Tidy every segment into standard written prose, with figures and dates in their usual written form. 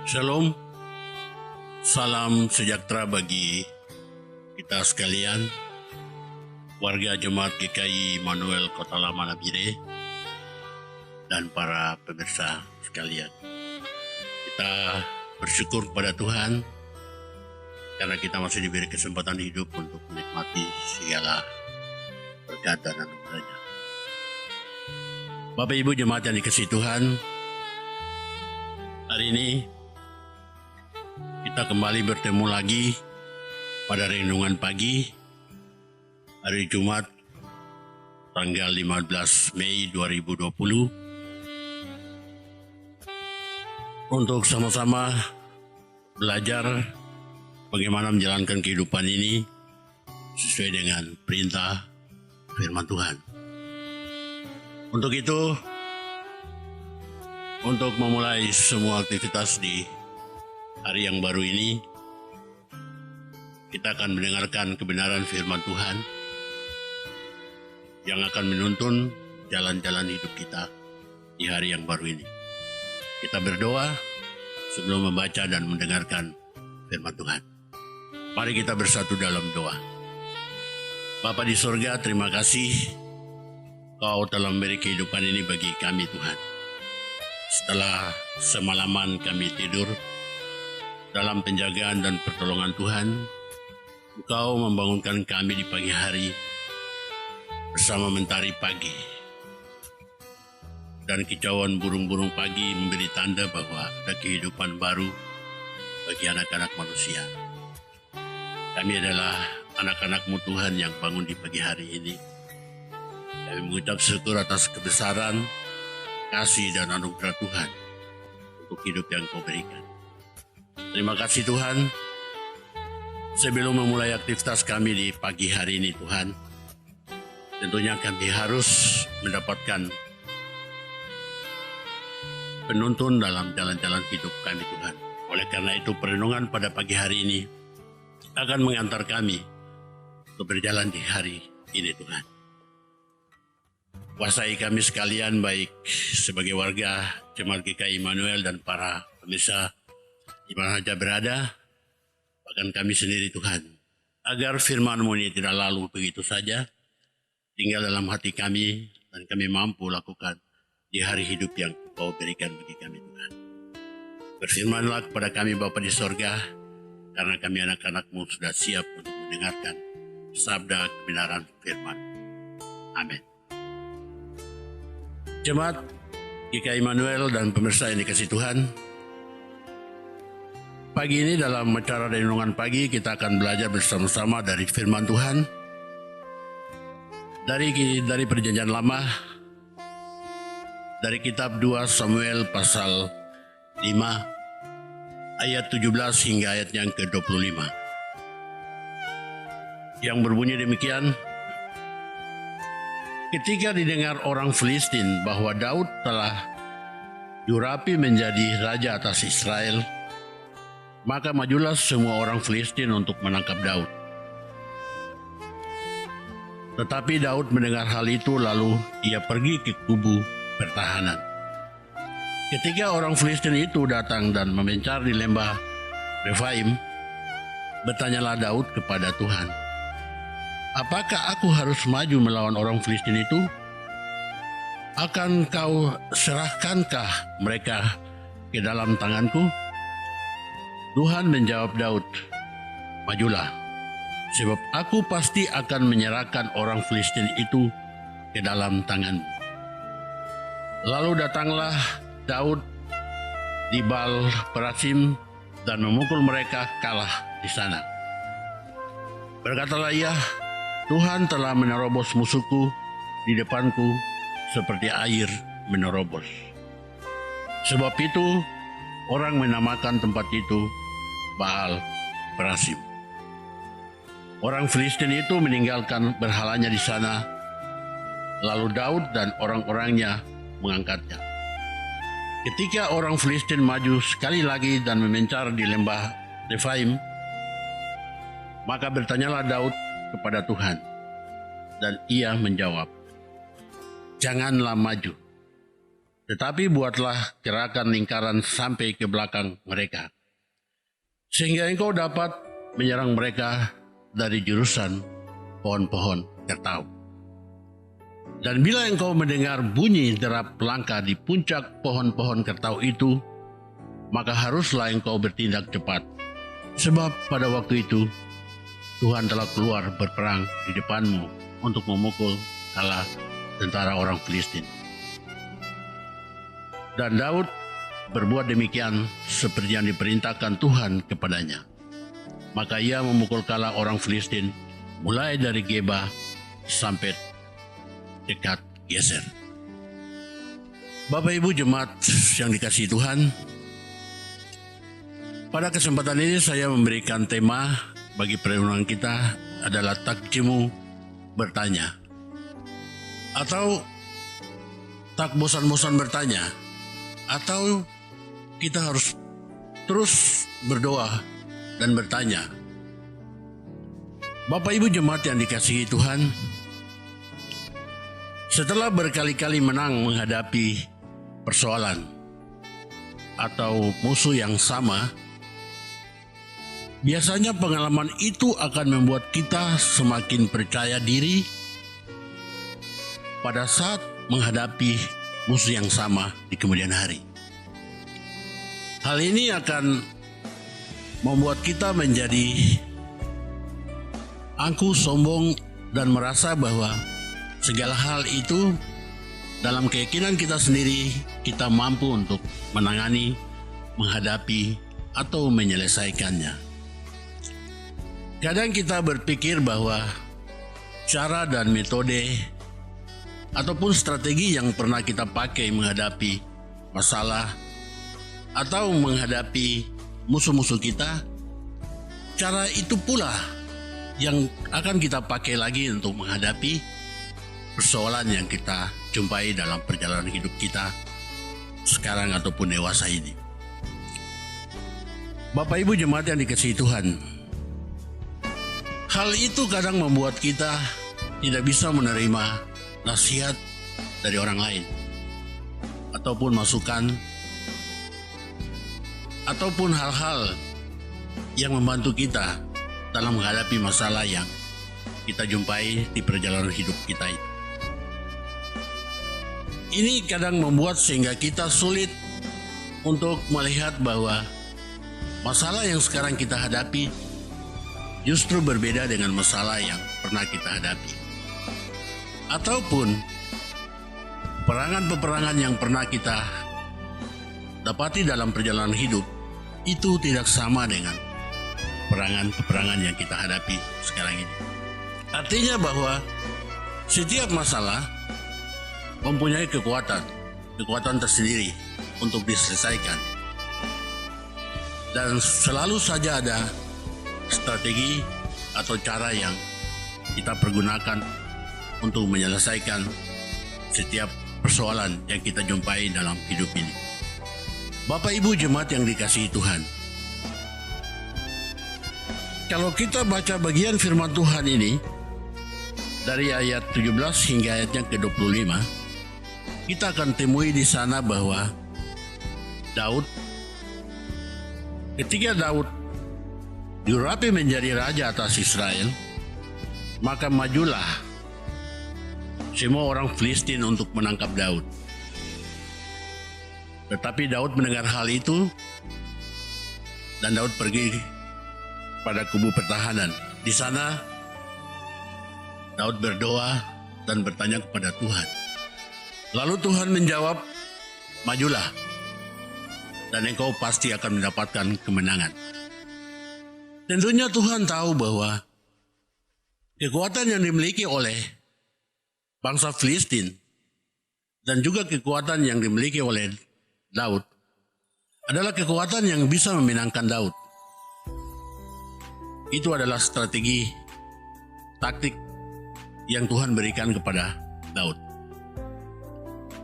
Shalom, salam sejahtera bagi kita sekalian, warga Jemaat GKI Immanuel Kota Lama Nabire, dan para pemirsa sekalian. Kita bersyukur kepada Tuhan karena kita masih diberi kesempatan hidup untuk menikmati segala berkat dan anugerahnya. Bapak Ibu jemaat yang dikasihi Tuhan, hari ini kita kembali bertemu lagi pada renungan pagi hari Jumat tanggal 15 Mei 2020 untuk sama-sama belajar bagaimana menjalankan kehidupan ini sesuai dengan perintah firman Tuhan. Untuk itu, untuk memulai semua aktivitas di hari yang baru ini, kita akan mendengarkan kebenaran firman Tuhan yang akan menuntun jalan-jalan hidup kita di hari yang baru ini. Kita berdoa sebelum membaca dan mendengarkan firman Tuhan. Mari kita bersatu dalam doa. Bapa di surga, terima kasih Kau telah memberi kehidupan ini bagi kami Tuhan. Setelah semalaman kami tidur, dalam penjagaan dan pertolongan Tuhan, Engkau membangunkan kami di pagi hari bersama mentari pagi. Dan kicauan burung-burung pagi memberi tanda bahwa ada kehidupan baru bagi anak-anak manusia. Kami adalah anak-anak-Mu Tuhan yang bangun di pagi hari ini. Kami mengucap syukur atas kebesaran, kasih dan anugerah Tuhan untuk hidup yang Kau berikan. Terima kasih Tuhan. Sebelum memulai aktivitas kami di pagi hari ini Tuhan, tentunya kami harus mendapatkan penuntun dalam jalan-jalan hidup kami Tuhan. Oleh karena itu perenungan pada pagi hari ini akan mengantar kami untuk berjalan di hari ini Tuhan. Kuasai kami sekalian, baik sebagai warga Jemaat GKI Immanuel dan para pemirsa di mana saja berada, bahkan kami sendiri Tuhan, agar firman-Mu ini tidak lalu begitu saja, tinggal dalam hati kami dan kami mampu lakukan di hari hidup yang Kau berikan bagi kami Tuhan. Berfirmanlah kepada kami Bapa di sorga, karena kami anak-anak-Mu sudah siap untuk mendengarkan sabda kebenaran firman. Amin. Jemaat GKI Immanuel dan pemirsa yang dikasihi Tuhan, pagi ini dalam acara renungan pagi kita akan belajar bersama-sama dari firman Tuhan dari Perjanjian Lama, dari kitab 2 Samuel pasal 5 ayat 17 hingga ayat yang ke-25 yang berbunyi demikian. Ketika didengar orang Filistin bahwa Daud telah diurapi menjadi raja atas Israel, maka majulah semua orang Filistin untuk menangkap Daud. Tetapi Daud mendengar hal itu lalu ia pergi ke kubu pertahanan. Ketika orang Filistin itu datang dan mengincar di lembah Refaim, bertanyalah Daud kepada Tuhan, apakah aku harus maju melawan orang Filistin itu? Akan Kau serahkankah mereka ke dalam tanganku? Tuhan menjawab Daud, majulah, sebab aku pasti akan menyerahkan orang Filistin itu ke dalam tanganmu. Lalu datanglah Daud di Baal Perasim dan memukul mereka kalah di sana. Berkatalah ia, Tuhan telah menerobos musuhku di depanku seperti air menerobos. Sebab itu orang menamakan tempat itu Baal Perasim. Orang Filistin itu meninggalkan berhalanya di sana, lalu Daud dan orang-orangnya mengangkatnya. Ketika orang Filistin maju sekali lagi dan memencar di lembah Refaim, maka bertanyalah Daud kepada Tuhan, dan ia menjawab, janganlah maju, Tetapi buatlah gerakan lingkaran sampai ke belakang mereka, sehingga engkau dapat menyerang mereka dari jurusan pohon-pohon kertau. Dan bila engkau mendengar bunyi derap langkah di puncak pohon-pohon kertau itu, maka haruslah engkau bertindak cepat, sebab pada waktu itu Tuhan telah keluar berperang di depanmu untuk memukul kalah tentara orang Filistin. Dan Daud berbuat demikian seperti yang diperintahkan Tuhan kepadanya. Maka ia memukul kalah orang Filistin mulai dari Geba sampai dekat Geser. Bapak Ibu jemaat yang dikasihi Tuhan, pada kesempatan ini saya memberikan tema bagi perenungan kita adalah takjimu bertanya. Atau tak bosan-bosan bertanya. Atau kita harus terus berdoa dan bertanya. Bapak Ibu jemaat yang dikasihi Tuhan, setelah berkali-kali menang menghadapi persoalan atau musuh yang sama, biasanya pengalaman itu akan membuat kita semakin percaya diri pada saat menghadapi musuh yang sama di kemudian hari. Hal ini akan membuat kita menjadi angkuh, sombong, dan merasa bahwa segala hal itu dalam keyakinan kita sendiri kita mampu untuk menangani, menghadapi, atau menyelesaikannya. Kadang kita berpikir bahwa cara dan metode ataupun strategi yang pernah kita pakai menghadapi masalah atau menghadapi musuh-musuh kita, cara itu pula yang akan kita pakai lagi untuk menghadapi persoalan yang kita jumpai dalam perjalanan hidup kita sekarang ataupun dewasa ini. Bapak Ibu jemaat yang dikasihi Tuhan, hal itu kadang membuat kita tidak bisa menerima nasihat dari orang lain, ataupun masukan, ataupun hal-hal yang membantu kita dalam menghadapi masalah yang kita jumpai di perjalanan hidup kita ini. Ini kadang membuat sehingga kita sulit untuk melihat bahwa masalah yang sekarang kita hadapi justru berbeda dengan masalah yang pernah kita hadapi. Ataupun peperangan-peperangan yang pernah kita dapati dalam perjalanan hidup itu tidak sama dengan peperangan yang kita hadapi sekarang ini. Artinya bahwa setiap masalah mempunyai kekuatan tersendiri untuk diselesaikan. Dan selalu saja ada strategi atau cara yang kita pergunakan untuk menyelesaikan setiap persoalan yang kita jumpai dalam hidup ini. Bapak Ibu jemaat yang dikasihi Tuhan, kalau kita baca bagian firman Tuhan ini dari ayat 17 hingga ayatnya ke-25, kita akan temui di sana bahwa ketika Daud diurapi menjadi raja atas Israel, maka majulah semua orang Filistin untuk menangkap Daud. Tetapi Daud mendengar hal itu dan Daud pergi pada kubu pertahanan. Di sana Daud berdoa dan bertanya kepada Tuhan. Lalu Tuhan menjawab, majulah dan engkau pasti akan mendapatkan kemenangan. Tentunya Tuhan tahu bahwa kekuatan yang dimiliki oleh bangsa Filistin dan juga kekuatan yang dimiliki oleh Daud adalah kekuatan yang bisa memenangkan Daud. Itu adalah strategi, taktik yang Tuhan berikan kepada Daud.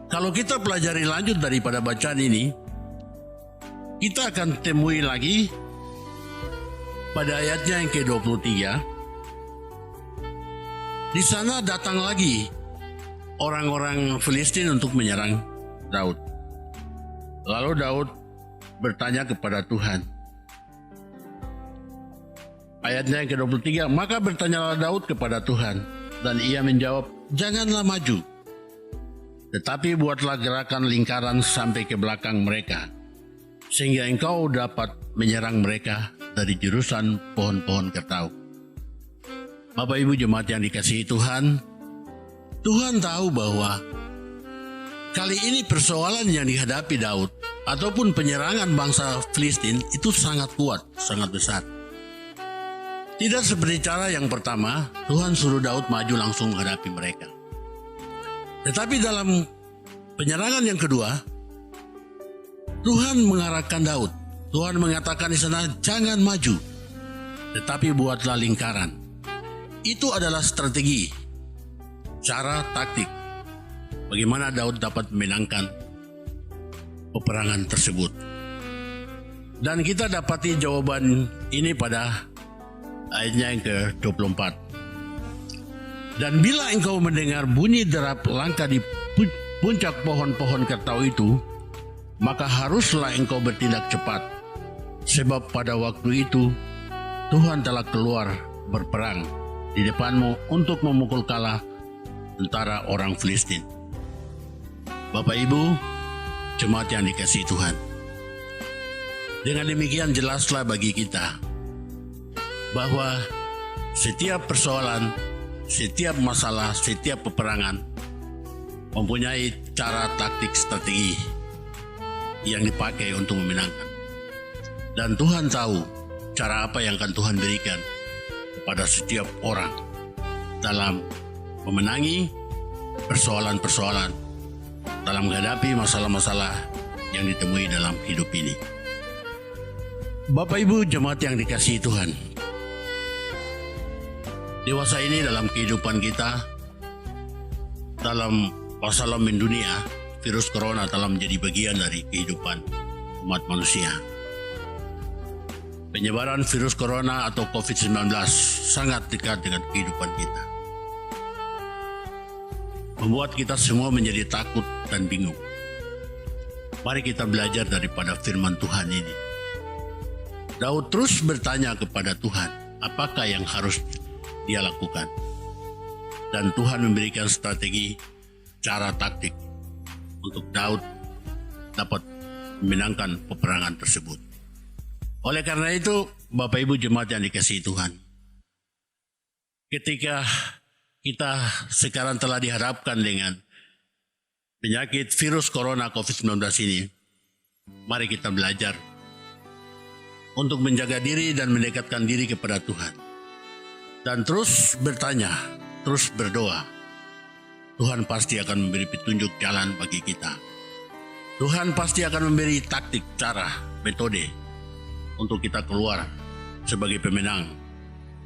Kalau kita pelajari lanjut daripada bacaan ini, kita akan temui lagi pada ayatnya yang ke-23. Di sana datang lagi orang-orang Filistin untuk menyerang Daud. Lalu Daud bertanya kepada Tuhan. Ayatnya yang ke-23, maka bertanyalah Daud kepada Tuhan, dan ia menjawab, janganlah maju, tetapi buatlah gerakan lingkaran sampai ke belakang mereka, sehingga engkau dapat menyerang mereka dari jurusan pohon-pohon kertau. Bapak Ibu jemaat yang dikasihi Tuhan, Tuhan tahu bahwa kali ini persoalan yang dihadapi Daud ataupun penyerangan bangsa Filistin itu sangat kuat, sangat besar. Tidak seperti cara yang pertama, Tuhan suruh Daud maju langsung menghadapi mereka. Tetapi dalam penyerangan yang kedua, Tuhan mengarahkan Daud. Tuhan mengatakan di sana, jangan maju, tetapi buatlah lingkaran. Itu adalah strategi, cara taktik, bagaimana Daud dapat memenangkan peperangan tersebut. Dan kita dapati jawaban ini pada ayatnya yang ke-24. Dan bila engkau mendengar bunyi derap langkah di puncak pohon-pohon kertau itu, maka haruslah engkau bertindak cepat, sebab pada waktu itu Tuhan telah keluar berperang di depanmu untuk memukul kalah tentara orang Filistin. Bapak Ibu, jemaat yang dikasihi Tuhan, dengan demikian jelaslah bagi kita bahwa setiap persoalan, setiap masalah, setiap peperangan mempunyai cara taktik strategi yang dipakai untuk memenangkan. Dan Tuhan tahu cara apa yang akan Tuhan berikan kepada setiap orang dalam memenangi persoalan-persoalan, dalam menghadapi masalah-masalah yang ditemui dalam hidup ini. Bapak Ibu jemaat yang dikasihi Tuhan, dewasa ini dalam kehidupan kita, dalam masalah mendunia, virus corona telah menjadi bagian dari kehidupan umat manusia. Penyebaran virus corona atau COVID-19 sangat dekat dengan kehidupan kita, membuat kita semua menjadi takut dan bingung. Mari kita belajar daripada firman Tuhan ini. Daud terus bertanya kepada Tuhan, apakah yang harus dia lakukan. Dan Tuhan memberikan strategi, cara taktik untuk Daud dapat memenangkan peperangan tersebut. Oleh karena itu, Bapak Ibu jemaat yang dikasihi Tuhan, ketika kita sekarang telah dihadapkan dengan penyakit virus corona COVID-19 ini, mari kita belajar untuk menjaga diri dan mendekatkan diri kepada Tuhan. Dan terus bertanya, terus berdoa. Tuhan pasti akan memberi petunjuk jalan bagi kita. Tuhan pasti akan memberi taktik, cara, metode untuk kita keluar sebagai pemenang.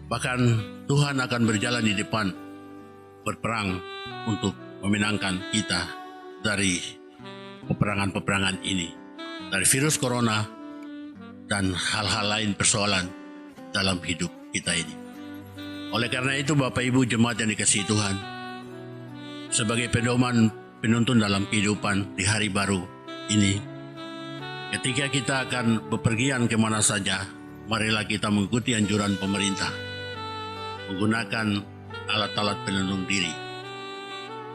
Bahkan Tuhan akan berjalan di depan, berperang untuk memenangkan kita dari peperangan-peperangan ini, dari virus corona dan hal-hal lain persoalan dalam hidup kita ini. Oleh karena itu Bapak Ibu jemaat yang dikasihi Tuhan, sebagai pedoman penuntun dalam kehidupan di hari baru ini, ketika kita akan bepergian kemana saja, marilah kita mengikuti anjuran pemerintah, menggunakan alat-alat pelindung diri,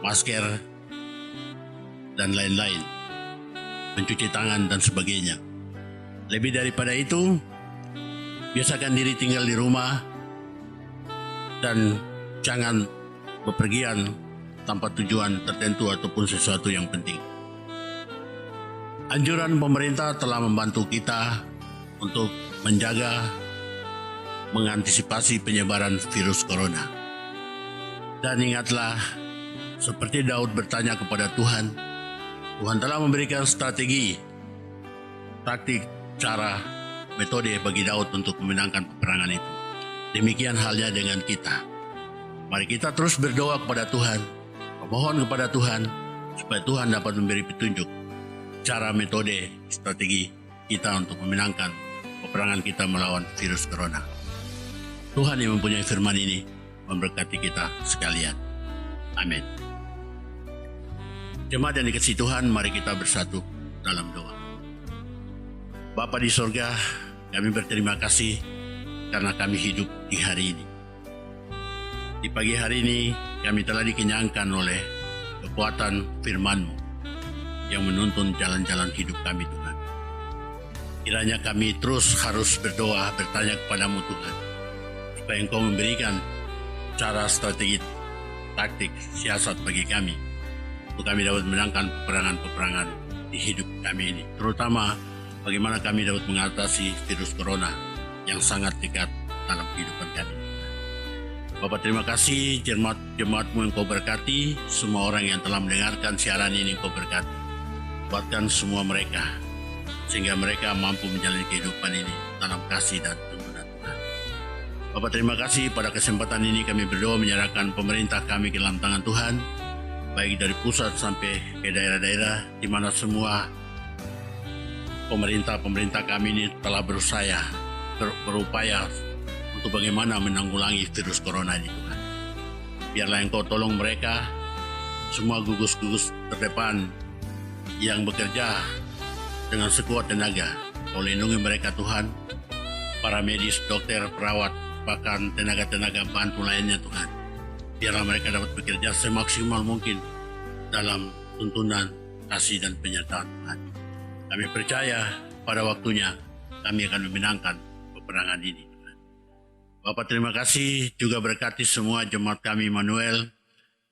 masker, dan lain-lain, mencuci tangan dan sebagainya. Lebih daripada itu, biasakan diri tinggal di rumah dan jangan bepergian tanpa tujuan tertentu ataupun sesuatu yang penting. Anjuran pemerintah telah membantu kita untuk menjaga, mengantisipasi penyebaran virus corona. Dan ingatlah, seperti Daud bertanya kepada Tuhan, Tuhan telah memberikan strategi, taktik, cara, metode bagi Daud untuk memenangkan peperangan itu. Demikian halnya dengan kita. Mari kita terus berdoa kepada Tuhan, memohon kepada Tuhan, supaya Tuhan dapat memberi petunjuk, cara, metode, strategi kita untuk memenangkan peperangan kita melawan virus corona. Tuhan yang mempunyai firman ini memberkati kita sekalian. Amin. Jemaat yang dikasihi Tuhan, mari kita bersatu dalam doa. Bapa di sorga, kami berterima kasih karena kami hidup di hari ini. Di pagi hari ini, kami telah dikenyangkan oleh kekuatan firman-Mu yang menuntun jalan-jalan hidup kami, Tuhan. Kiranya kami terus harus berdoa, bertanya kepadamu, Tuhan, supaya Engkau memberikan cara, strategi, taktik, siasat bagi kami, untuk kami dapat menangkan peperangan-peperangan di hidup kami ini. Terutama bagaimana kami dapat mengatasi virus corona yang sangat dekat dalam kehidupan kami. Bapak, terima kasih jemaat-jemaat-Mu yang Kau berkati, semua orang yang telah mendengarkan siaran ini Kau berkati. Kuatkan semua mereka, sehingga mereka mampu menjalani kehidupan ini dalam kasih dan tuntunan Tuhan. Bapak, terima kasih pada kesempatan ini kami berdoa menyerahkan pemerintah kami ke dalam tangan Tuhan, baik dari pusat sampai ke daerah-daerah, di mana semua pemerintah kami ini telah berupaya untuk bagaimana menanggulangi virus corona ini, Tuhan. Biarlah Engkau tolong mereka, semua gugus-gugus terdepan yang bekerja dengan sekuat tenaga. Kau lindungi mereka, Tuhan, para medis, dokter, perawat, bahkan tenaga-tenaga bantu lainnya, Tuhan. Biarlah mereka dapat bekerja semaksimal mungkin dalam tuntunan, kasih, dan penyertaan Tuhan. Kami percaya pada waktunya kami akan memenangkan peperangan ini. Bapak, terima kasih juga berkati semua jemaat kami Immanuel,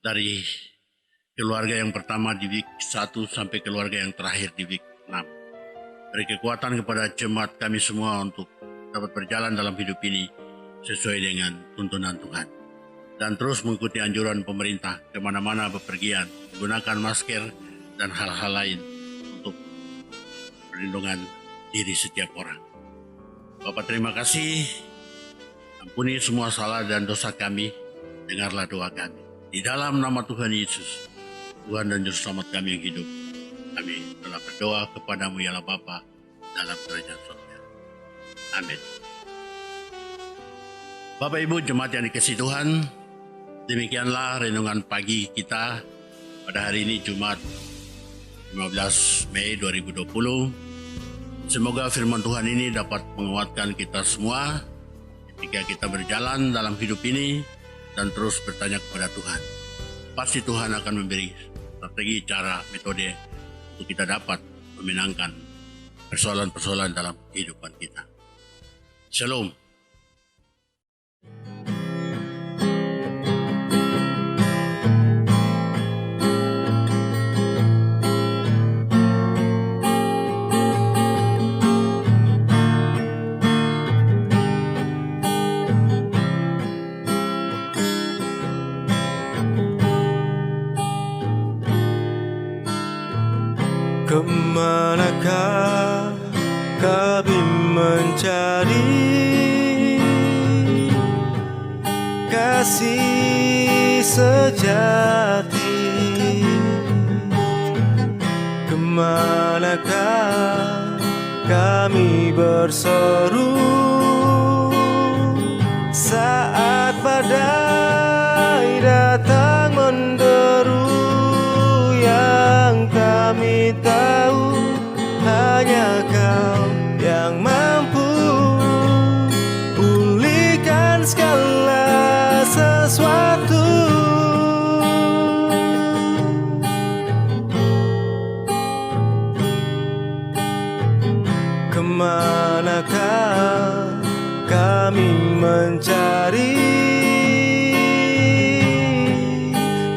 dari keluarga yang pertama di week 1 sampai keluarga yang terakhir di week 6. Beri kekuatan kepada jemaat kami semua untuk dapat berjalan dalam hidup ini sesuai dengan tuntunan Tuhan. Dan terus mengikuti anjuran pemerintah kemana-mana bepergian, gunakan masker dan hal-hal lain untuk perlindungan diri setiap orang. Bapak, terima kasih. Ampuni semua salah dan dosa kami, dengarlah doa kami. Di dalam nama Tuhan Yesus, Tuhan dan Juru Selamat kami yang hidup, kami telah berdoa kepadamu ya Allah Bapa dalam kerajaan surga. Amin. Bapak Ibu jemaat yang dikasihi Tuhan, demikianlah renungan pagi kita pada hari ini Jumat 15 Mei 2020. Semoga firman Tuhan ini dapat menguatkan kita semua ketika kita berjalan dalam hidup ini dan terus bertanya kepada Tuhan. Pasti Tuhan akan memberi strategi, cara, metode untuk kita dapat memenangkan persoalan-persoalan dalam kehidupan kita. Shalom. Kemanakah kami mencari kasih sejati? Kemanakah kami berseru saat badai datang menderu? Yang kami tahu hanya Kau yang mampu pulihkan segala sesuatu. Kemanakah kami mencari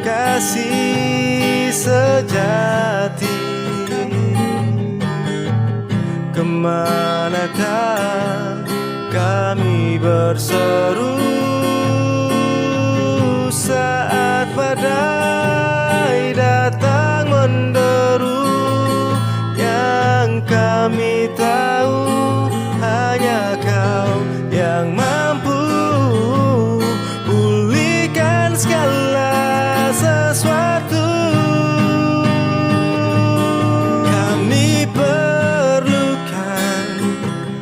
kasih sejati? Kemanakah kami berseru saat badai datang menderu? Yang kami tahu hanya Kau yang mampu pulihkan segala sesuatu. Kami perlukan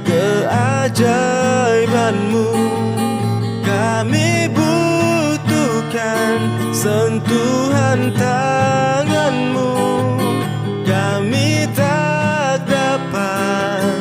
keajaiban-Mu, kami butuhkan sentuhan tangan-Mu. Kami tak dapat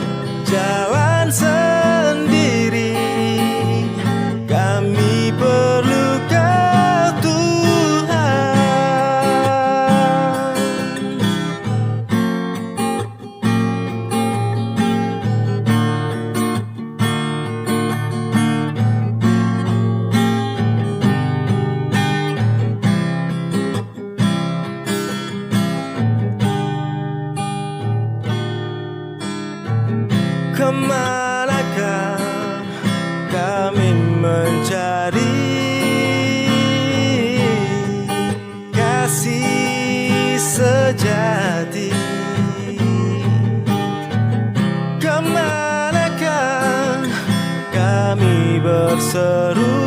kemanakah kami mencari kasih sejati? Kemanakah kami berseru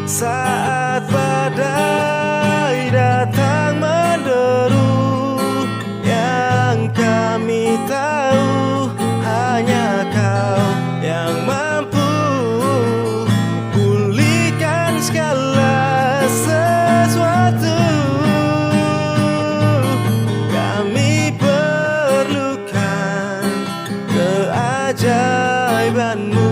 saat badai datang menderu? Yang kami tahu hanya Kau yang mampu pulihkan segala sesuatu. Kami perlukan keajaiban-Mu.